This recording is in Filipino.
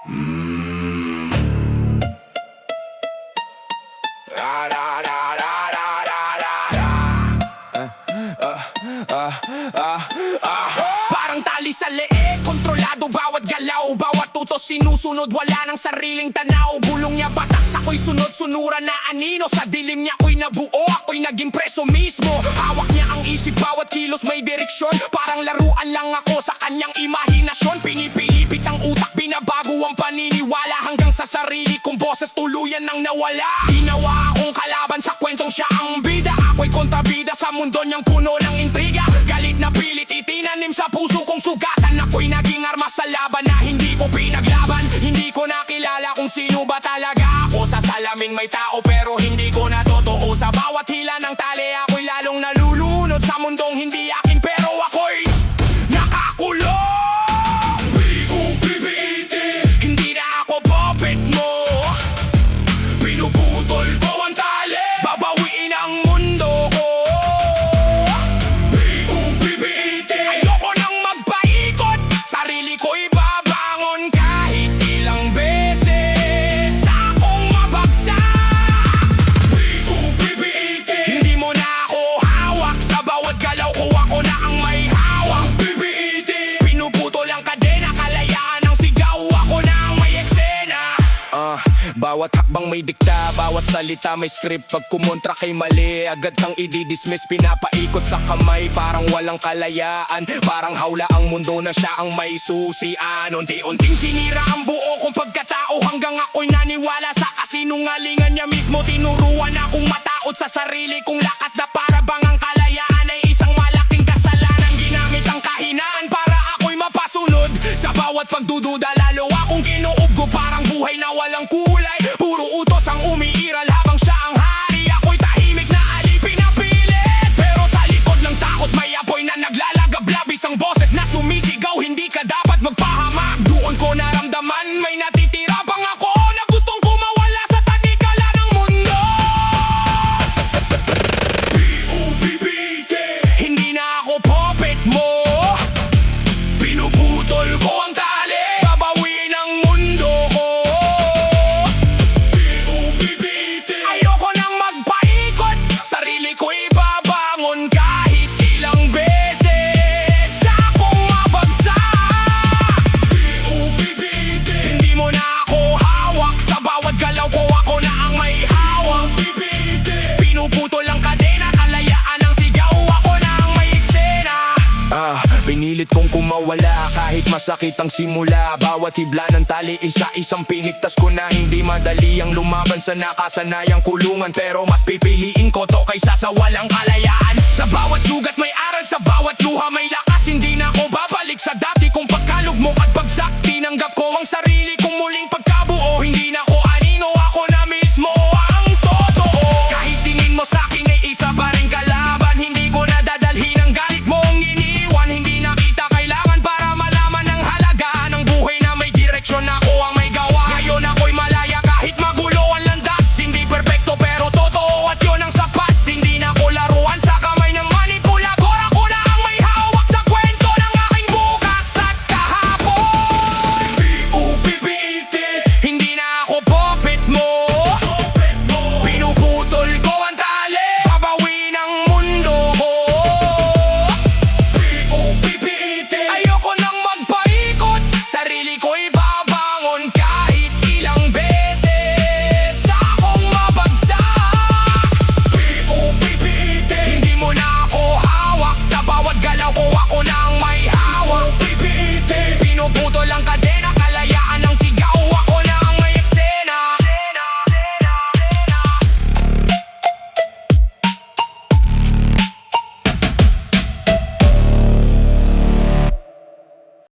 Parang tali sa leeg, kontrolado bawat galaw, bawat utos sinusunod, wala ng sariling tanaw. Bulong niya batas, ako'y sunod-sunuran na anino. Sa dilim niya ako'y nabuo, ako'y naging preso mismo. Hawak niya ang isip, bawat kilos may direksyon. Parang laruan lang ako sa kanyang imahinasyon. Pinipilipit ang utak, binabago ang paniniwala, hanggang sa sarili kong boses tuluyan nang nawala. Ginawa akong kalaban sa kwentong siya ang bida, ako'y kontrabida sa mundo niyang puno ng intriga. Galit na pilit itinanim sa puso kong sugatan, ako'y naging armas sa laban na hindi ko pinaglaban. Hindi ko nakilala kung sino ba talaga ako. Sa salamin may tao pero hindi ko na totoo. Sa bawat hila ng tali ako'y lalong nalulunod sa mundong hindi akin, pero ako'y nakakulong. Hindi na ako puppet mo, pinuputol ko ang tali, babawiin ang mundo ko. Ayoko nang magpaikot, sarili ko'y babangon kahit ilang beses akong mabagsak. Hindi mo na ako hawak, sa bawat galaw ko ako na ang may hawak. Pinuputol ang kadena, kalayaan ang sigaw, ako na ang may eksena. Bawat hakbang may dikta, bawat salita may script. Pag kumontra kay mali, agad kang i-dismiss. Pinapaikot sa kamay, parang walang kalayaan. Parang hawla ang mundo na siya ang may susian. Unti-unting sinira ang buo kong pagkatao, hanggang ako'y naniwala sa kasinungalingan niya mismo. Tinuruan akong mataot sa sarili kong lakas, na para bang ang kalayaan ay isang malaking kasalanan. Ginamit ang kahinaan para ako'y mapasunod. Sa bawat pagdududa lalo akong kinuubgo, parang buhay na walang kulay. Puro utos ang umiiral habang siya ang hari. Ako'y tahimik na alipin na pilit, pero sa likod ng takot may apoy na naglalagablab. Isang boses na sumisigaw, hindi ka dapat magpahamak. Doon ko naramdaman may natitira pang ako, na gustong kumawala sa tanikala ng mundo. Hindi na ako puppet mo, pinuputol ko ang tali, babawiin ang mundo ko. Ayoko nang magpaikot, sarili ko'y babangon kahit ilang beses akong mabagsak. Hindi mo na ako hawak, sa bawat galaw ko ako na ang may hawak. Pinuputol ang kadena, kalayaan ang sigaw, ako na ang may eksena. Pinilit kong kumawala kahit masakit ang simula. Bawat hibla ng tali isa-isang pinigtas ko na. Hindi madali ang lumaban sa nakasanayang kulungan, pero mas pipiliin ko to kaysa sa walang kalayaan. Sa bawat sugat may aral, sa bawat luha may lakas. Hindi na ako babalik sa dati kong pagkalugmok at